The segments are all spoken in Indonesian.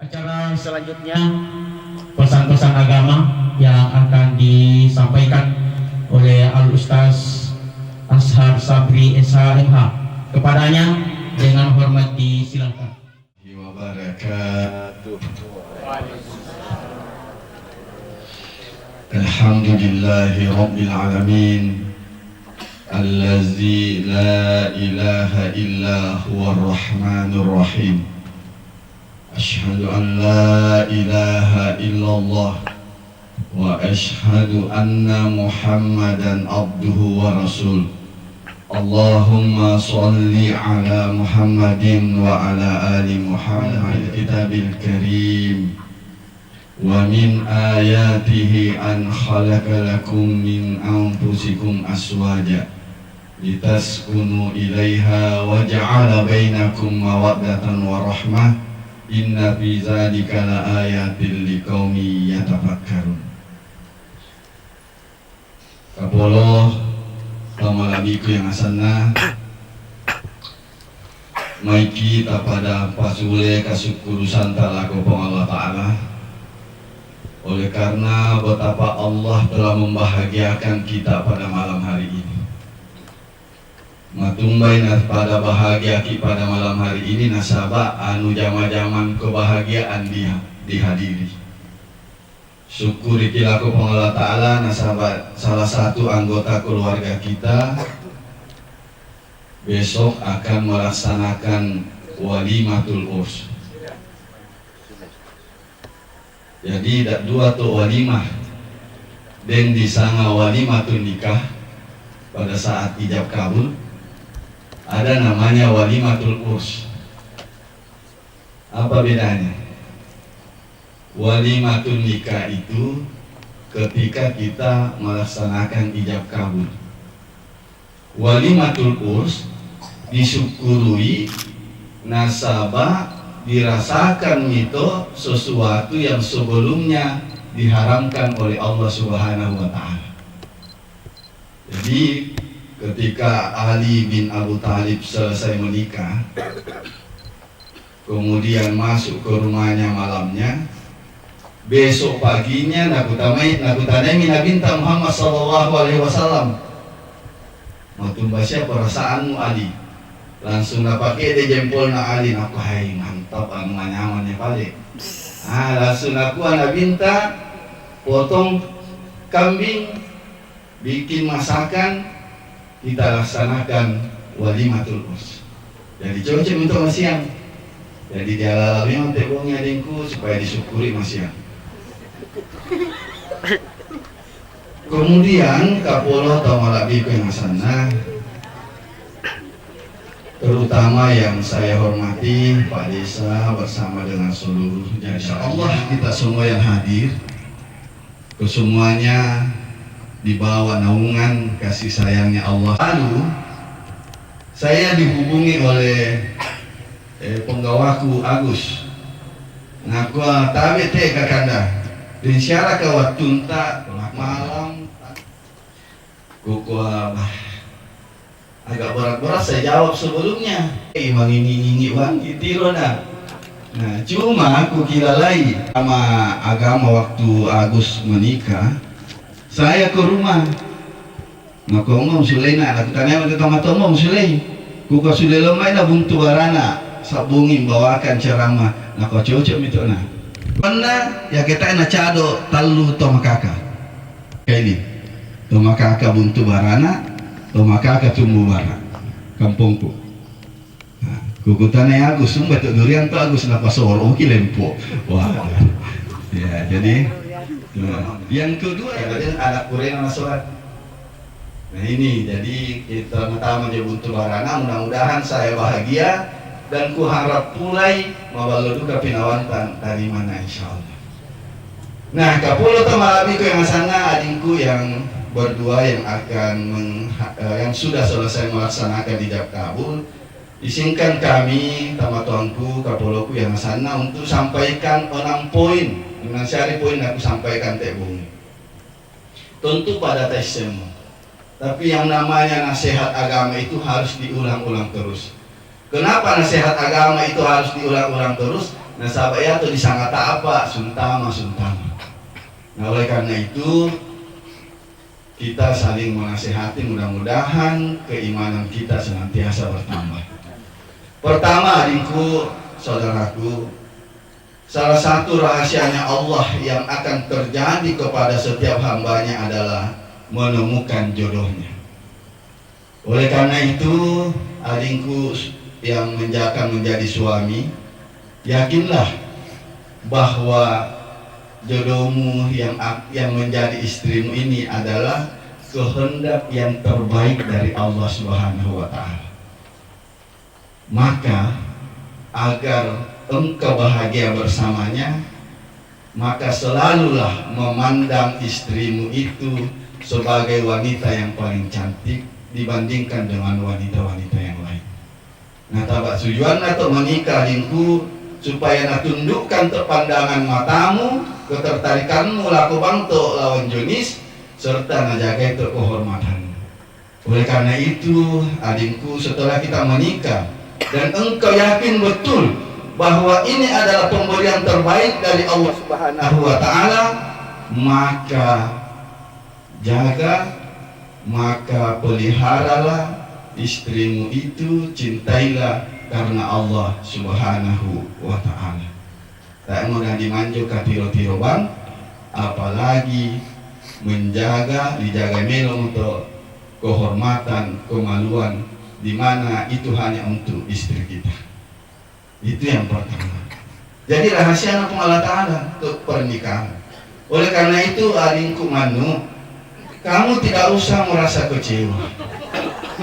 Acara selanjutnya pesan-pesan agama yang akan disampaikan oleh Al-Ustaz Ashar Sabri SHMH. Kepadanya dengan hormat disilakan. Wabarakatuh. Alhamdulillahi Rabbil Alamin, Allazi la ilaha illa huwa ar-Rahmanur Rahim. Ashhadu an la ilaha illallah wa ashhadu anna Muhammadan abduhu wa rasul. Allahumma salli ala Muhammadin wa ala ali Muhammad kitabil karim. Wa min ayatihi an khalaqa lakum min anfusikum aswaja litaskunu ilaiha wa ja'ala bainakum mawaddatan wa rahmah. Inna fi dzalika laayatil liqaumi yatafakkarun. Kapolo tamalabiku yang asana maiki tapada pasule kasukurusan talaku Allah Ta'ala. Oleh karena betapa Allah telah membahagiakan kita pada malam hari ini, matumbai pada bahagia ki pada malam hari ini nasabah anu jama-jaman kebahagiaan dia dihadiri. Syukuri kilaku Allah Ta'ala nasabah salah satu anggota keluarga kita besok akan melaksanakan walimatul urs. Jadi dua tuh walimah dan disanga walimatul nikah pada saat ijab kabul. Ada namanya walimatul urs. Apa bedanya? Walimatul nikah itu ketika kita melaksanakan ijab kabul. Walimatul urs disyukuri nasabah dirasakan itu sesuatu yang sebelumnya diharamkan oleh Allah Subhanahu wa Ta'ala. Jadi ketika Ali bin Abu Thalib selesai menikah, kemudian masuk ke rumahnya malamnya, besok paginya nakutanai Nabi Muhammad sallallahu alaihi wasallam. Matumba siapa perasaanmu Ali? Langsung napake de jempol na Ali, naku hai mantap anu nyamannya pale. Langsung aku binta potong kambing, bikin masakan, kita laksanakan walimatul urs. Jadi cocok untuk masiang. Jadi dia lalami mantegongnya dengku supaya disyukuri masiang. Kemudian Kapolo Tamalabiku yang sana, terutama yang saya hormati Pak Desa bersama dengan seluruh jajaran. Allah kita semua yang hadir, kesemuanya dibawa naungan kasih sayangnya Allah. Lalu saya dihubungi oleh penggawaku Agus. Ngaku tabe teh kakanda. Dan syara ke waktu malam kuku agak berat-berat saya jawab sebelumnya. Emang ini wan itiro na. Nah, cuma aku kira lain sama agama waktu Agus menikah. Saya ke rumah, maka ngomong sulai na, aku tanya mereka ngomong sulai, kuka sulai lemai na buntu barana, sabungin bawakan ceramah, nak kau cocok itu na. Mana ya kita na cado talu tomakaka, kaini, tomakaka buntu barana, tomakaka tumbuh bara, kampungku. Kuku tanya Agus, sumpah tu durian tu Agus nak pasor, oke lempo, wah, ya jadi. Nah, yang kedua adalah anak Korea yang sholat. Nah ini jadi kita pertama dia butuh barana. Mudah-mudahan saya bahagia dan ku harap pulai mabalu duka pinawantan dari mana insyaallah. Nah Kapolo Tamalabiku yang sana adingku yang berdua yang akan yang sudah selesai melaksanakan ijab kabul. Izinkan kami tamatuanku Kapoloku yang sana untuk sampaikan 6 poin. Dengan syari poin aku sampaikan teh bung. Tentu pada tes semua. Tapi yang namanya nasihat agama itu harus diulang-ulang terus. Kenapa nasihat agama itu harus diulang-ulang terus? Nah sahabat ya tuh disangata apa? Suntama. Nah oleh karena itu kita saling menasihati, mudah-mudahan keimanan kita senantiasa bertambah. Pertama adikku, saudaraku, salah satu rahasianya Allah yang akan terjadi kepada setiap hambanya adalah menemukan jodohnya. Oleh karena itu, adikku yang akan menjadi suami, yakinlah bahwa jodohmu yang menjadi istrimu ini adalah kehendak yang terbaik dari Allah Subhanahu wa Ta'ala. Maka agar engkau bahagia bersamanya, maka selalulah memandang istrimu itu sebagai wanita yang paling cantik dibandingkan dengan wanita-wanita yang lain. Nah tabak tujuan atau menikah dinku supaya nak tundukkan terpandangan matamu, ketertarikanmu laku bangto lawan jenis, serta najaga itu kehormatanmu. Oleh karena itu adikku, setelah kita menikah dan engkau yakin betul bahwa ini adalah pemberian terbaik dari Allah Subhanahu wa Ta'ala, maka jaga, maka peliharalah istrimu itu, cintailah karena Allah Subhanahu wa Ta'ala. Tak mudah dimanjuk ke tiro-tiro bang, apalagi dijaga melo untuk kehormatan, kemaluan, di mana itu hanya untuk istri kita. Itu yang pertama. Jadi rahasia Allah Ta'ala untuk pernikahan. Oleh karena itu adikku Manu, kamu tidak usah merasa kecewa,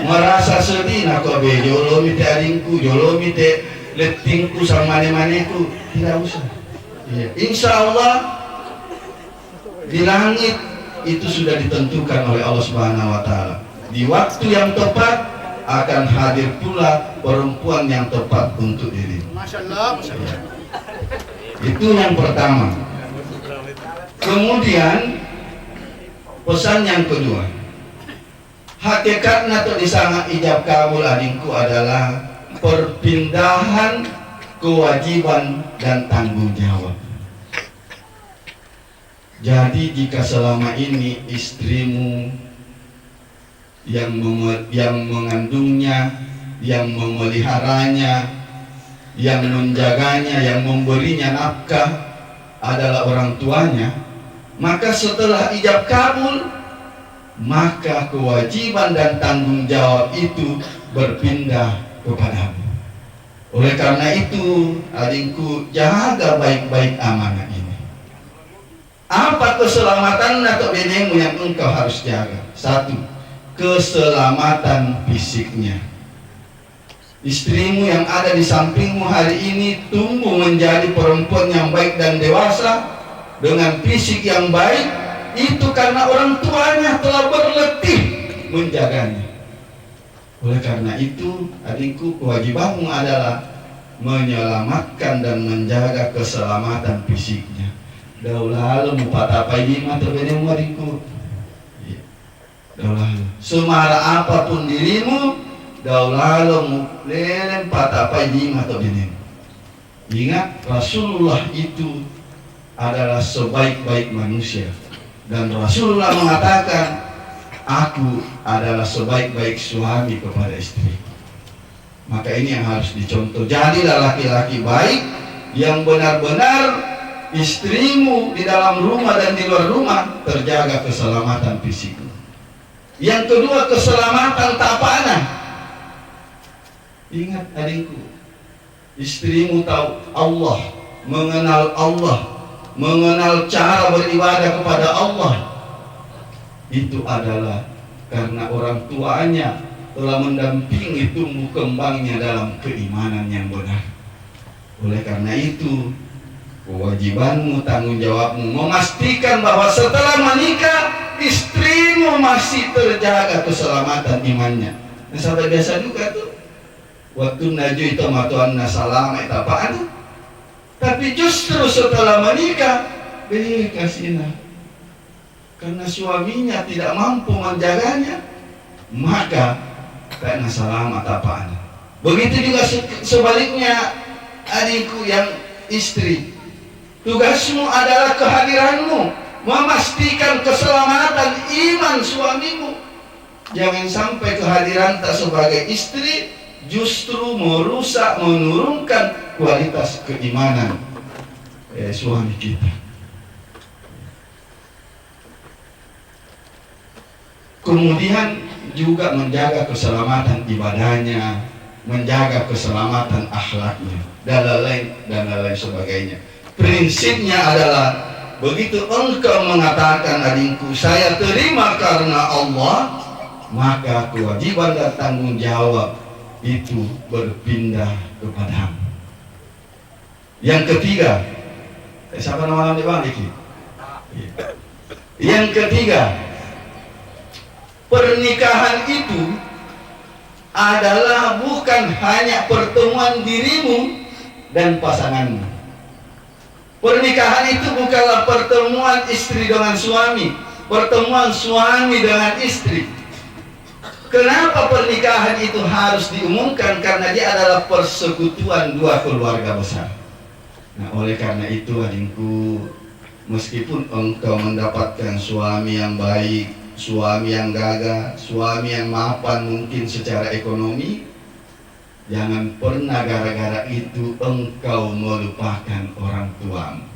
merasa sedih nak kau jolomi te adikku, jolomi te letingku sama mana-manaku, tidak usah. Ya. Insya Allah di langit itu sudah ditentukan oleh Allah Subhanahu wa Ta'ala. Di waktu yang tepat akan hadir pula perempuan yang tepat untuk dirimu. Masya Allah. Ya. Itu yang pertama. Kemudian pesan yang kedua, hakikatnya atau disana ijab kabul adikku adalah perpindahan kewajiban dan tanggung jawab. Jadi jika selama ini istrimu yang mengandungnya, yang memeliharanya, yang menjaganya, yang memberinya nafkah adalah orang tuanya, maka setelah ijab kabul, maka kewajiban dan tanggung jawab itu berpindah kepadamu. Oleh karena itu, adikku, jaga baik-baik amanah ini. Apa keselamatan atau benemu yang engkau harus jaga? Satu, keselamatan fisiknya. Istrimu yang ada di sampingmu hari ini tumbuh menjadi perempuan yang baik dan dewasa dengan fisik yang baik, itu karena orang tuanya telah berletih menjaganya. Oleh karena itu, adikku, kewajibanmu adalah menyelamatkan dan menjaga keselamatan fisiknya. Daulah mupatapai lima terbenemu adikku. Daulah semara apapun dirimu, daulah lelen patapai lima terbenemu. Ingat, Rasulullah itu adalah sebaik-baik manusia, dan Rasulullah mengatakan, aku adalah sebaik-baik suami kepada istri. Maka ini yang harus dicontoh. Jadilah laki-laki baik yang benar-benar istrimu di dalam rumah dan di luar rumah terjaga keselamatan fisikmu. Yang kedua, keselamatan tapana. Ingat adikku, istrimu tahu Allah, mengenal cara beribadah kepada Allah, itu adalah karena orang tuanya telah mendampingi tumbuh kembangnya dalam keimanan yang benar. Oleh karena itu, kewajibanmu, tanggung jawabmu memastikan bahwa setelah menikah istrimu masih terjaga keselamatan imannya. Nah, sahabat biasa juga tuh, waktu naju itu matuan nasalam itu apaan? Tapi justru setelah menikah, kasihlah, karena suaminya tidak mampu menjaganya, maka karena selamat apaan. Begitu juga sebaliknya adikku yang istri. Tugasmu adalah kehadiranmu, memastikan keselamatan iman suamimu. Jangan sampai kehadiran tak sebagai istri justru merusak, menurunkan kualitas keimanan suami kita. Kemudian juga menjaga keselamatan ibadahnya, menjaga keselamatan akhlaknya, dan lain sebagainya. Prinsipnya adalah begitu engkau mengatakan, adikku, saya terima karena Allah, maka kewajiban dan tanggung jawab itu berpindah kepadamu. Yang ketiga, siapa nama di bang Diki? Yang ketiga, pernikahan itu adalah bukan hanya pertemuan dirimu dan pasanganmu. Pernikahan itu bukanlah pertemuan istri dengan suami, pertemuan suami dengan istri. Kenapa pernikahan itu harus diumumkan? Karena dia adalah persekutuan dua keluarga besar. Nah, oleh karena itu adikku, meskipun engkau mendapatkan suami yang baik, suami yang gagah, suami yang mapan mungkin secara ekonomi, jangan pernah gara-gara itu engkau melupakan orang tuamu.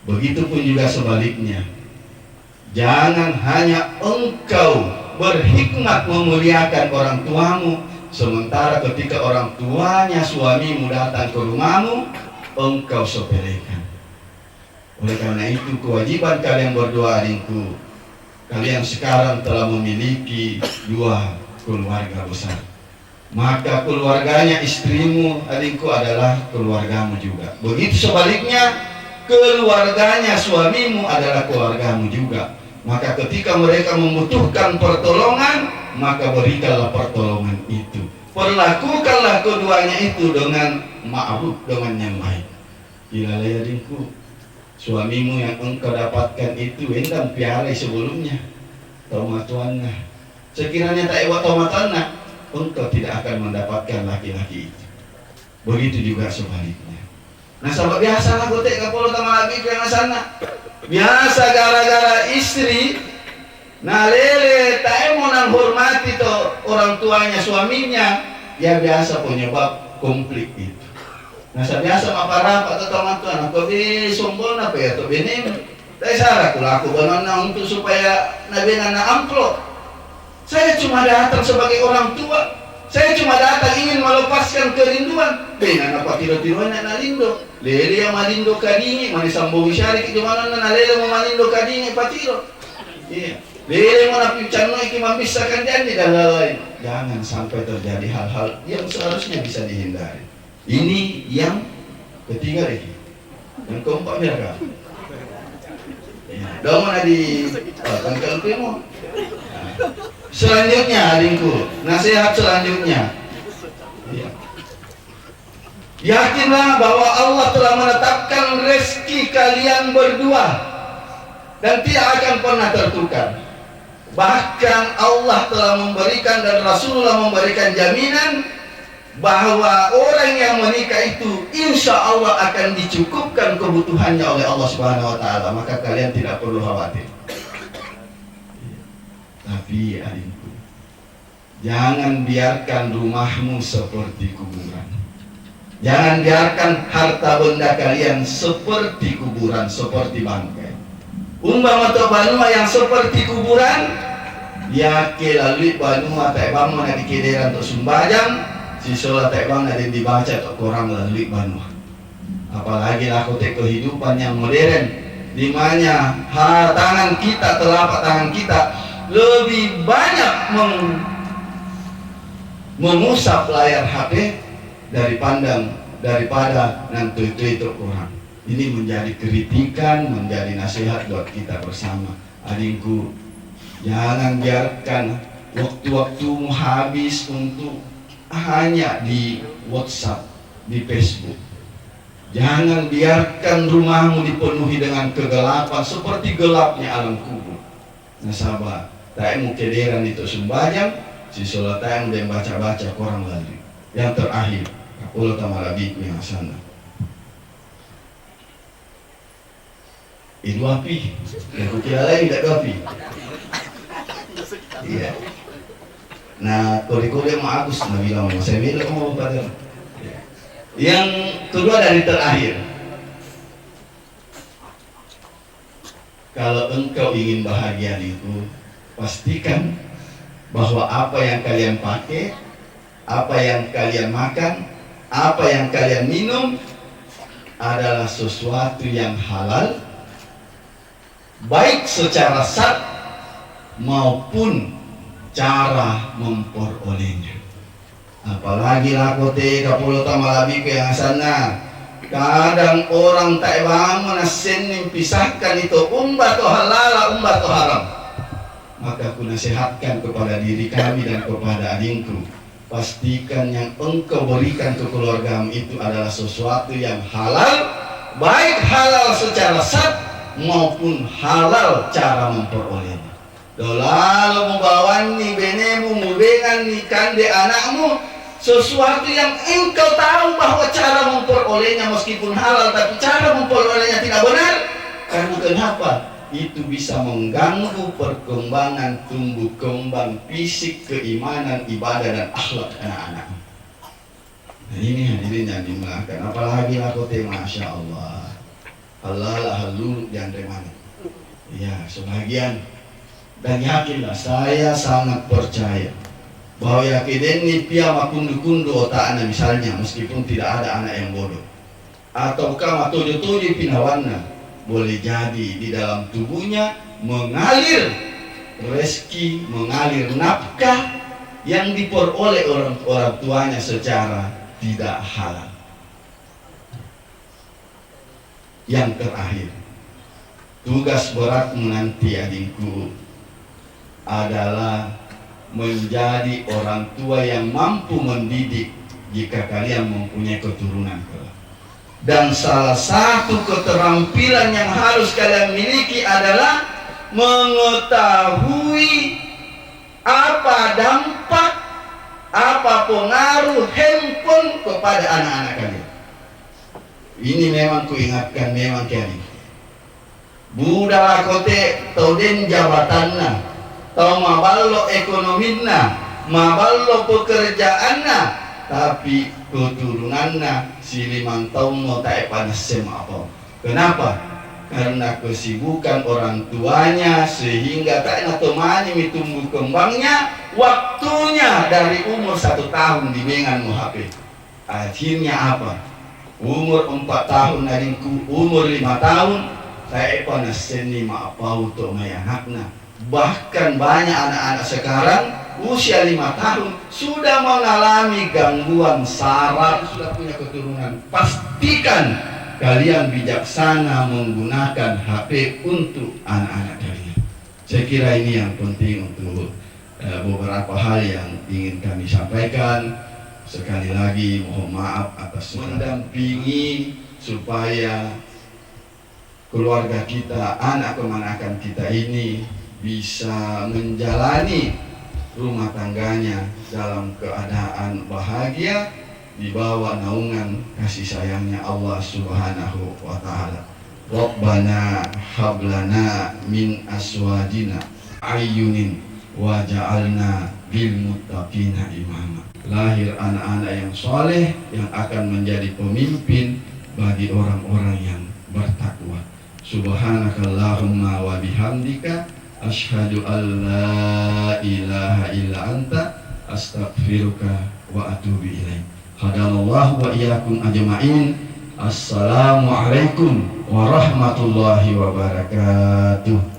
Begitupun juga sebaliknya. Jangan hanya engkau berhikmat memuliakan orang tuamu, sementara ketika orang tuanya suamimu datang ke rumahmu, engkau sepelekan. Oleh karena itu kewajiban kalian berdua adikku, kalian sekarang telah memiliki dua keluarga besar. Maka keluarganya istrimu adikku adalah keluargamu juga. Begitu sebaliknya, keluarganya suamimu adalah keluargamu juga. Maka ketika mereka membutuhkan pertolongan, maka berikanlah pertolongan itu. Perlakukanlah keduanya itu dengan ma'ruf, dengan yang baik. Gila ya adikku, suamimu yang engkau dapatkan itu endam piara sebelumnya, taumatuanna. Sekiranya tak ewa taumatuanna, engkau tidak akan mendapatkan laki-laki itu. Begitu juga sebaliknya. Nah, sahabat biasa lah gotek kapolo sama laki ke sana. Biasa gara-gara istri, nah lele tak mau nang hormati to orang tuanya suaminya, ya biasa penyebab konflik itu. Nah, biasa maparapat atau teman-teman, aku be sombong apa ya to benim. Tapi salah aku banana untuk supaya nabi nana amplop. Saya cuma datang sebagai orang tua. Saya cuma datang ingin melepaskan kerinduan. Dengan apa tiro-tiroan nak nalindo. Lele yang malindo kadingi, mani sambo syari ke mana na lele mau malindo kadingi patiro. Iya. Lele mau napi cano iki memisahkan janji dan lain-lain. Jangan sampai terjadi hal-hal yang seharusnya bisa dihindari. Ini yang ketiga lagi. Yang keempat biarkan. Ya, dong di tanggal primo. Selanjutnya adikku, nasihat selanjutnya, ya. Yakinlah bahwa Allah telah menetapkan rezeki kalian berdua dan tidak akan pernah tertukar. Bahkan Allah telah memberikan dan Rasulullah memberikan jaminan bahwa orang yang menikah itu insya Allah akan dicukupkan kebutuhannya oleh Allah Subhanahu Wa Taala. Maka kalian tidak perlu khawatir. Tapi adikku, jangan biarkan rumahmu seperti kuburan. Jangan biarkan harta benda kalian seperti kuburan, seperti bangkai. Umpama to banua yang seperti kuburan, ya kelalui banua tak bangun di kederan untuk sumbajang, si sholat tak bangun ada dibaca untuk korang lalui banua. Apalagi aku kehidupan yang modern, di mana tangan kita, telapak tangan kita lebih banyak mengusap layar HP daripada nanti itu orang. Ini menjadi kritikan, menjadi nasihat buat kita bersama. Adikku, jangan biarkan waktu-waktumu habis untuk hanya di WhatsApp, di Facebook. Jangan biarkan rumahmu dipenuhi dengan kegelapan seperti gelapnya alam kubur. Nah sahabat, tak mau kederan itu sembahyang, si sholat yang baca-baca korang lagi. Yang terakhir, kapolo tamalabi ko yang sana. Itu api, yang kukira lain tidak api. Iya. Nah, kode-kode sama Agus nah bilang, saya bilang mau pada. Yang kedua dari terakhir, kalau engkau ingin bahagia itu, pastikan bahwa apa yang kalian pakai, apa yang kalian makan, apa yang kalian minum adalah sesuatu yang halal, baik secara sat maupun cara memperolehnya. Apalagi lakote kapolo tamalabi ke yang sana. Kadang orang tak bangun senin pisahkan itu umbar atau halal, umbar atau haram. Maka aku nasihatkan kepada diri kami dan kepada adingku, pastikan yang engkau berikan ke keluargamu itu adalah sesuatu yang halal, baik halal secara sat maupun halal cara memperolehnya. Lalu membawa ni benemu, mubengan ni kande anakmu, sesuatu yang engkau tahu bahwa cara memperolehnya meskipun halal, tapi cara memperolehnya tidak benar. Karena kenapa? Itu bisa mengganggu perkembangan tumbuh kembang fisik, keimanan, ibadah, dan akhlak anak-anak. Nah ini hadirin yang dimuliakan. Apalagi lakote, Masya Allah, Allah lah halul yang remani. Ya, sebagian. Dan yakinlah, saya sangat percaya bahwa yakin ini pia makundu-kundu otak anak misalnya, meskipun tidak ada anak yang bodoh, ataukah matuju-tuju pinawanna, boleh jadi di dalam tubuhnya mengalir rezeki, mengalir nafkah yang diperoleh orang tuanya secara tidak halal. Yang terakhir, tugas beratmu nanti adikku adalah menjadi orang tua yang mampu mendidik jika kalian mempunyai keturunan kelak. Dan salah satu keterampilan yang harus kalian miliki adalah mengetahui apa dampak, apa pengaruh handphone kepada anak-anak kalian. Ini memang kuingatkan, memang kalian budala kote tauden jabatanna, tau maballo ekonominna, maballo pekerjaanna, tapi keturunanna si 5 tahun mau tak panas sema apa. Kenapa? Karena kesibukan orang tuanya sehingga tak natomani tumbuh kembangnya, waktunya dari umur 1 tahun dibengan mu HP. Akhirnya apa? Umur 4 tahun adinku, umur 5 tahun tak panas seni ma apa untuk mayanakna. Bahkan banyak anak-anak sekarang usia 5 tahun sudah mengalami gangguan saraf, sudah punya keturunan. Pastikan kalian bijaksana menggunakan HP untuk anak-anak kalian. Saya kira ini yang penting untuk beberapa hal yang ingin kami sampaikan. Sekali lagi mohon maaf atas mendampingi supaya keluarga kita, anak kemanakan kita ini bisa menjalani rumah tangganya dalam keadaan bahagia di bawah naungan kasih sayangnya Allah Subhanahu wa ta'ala. Rabbana hablana min aswajina ayyunin wa ja'alna bil muttaqina imama. Lahir anak-anak yang soleh yang akan menjadi pemimpin bagi orang-orang yang bertakwa. Subhanakallahumma wa bihamdika asyhadu an la ilaha illa anta astaghfiruka wa atubu ilaik. Hadallahu wa iyyakum ajma'in. Assalamualaikum warahmatullahi wabarakatuh.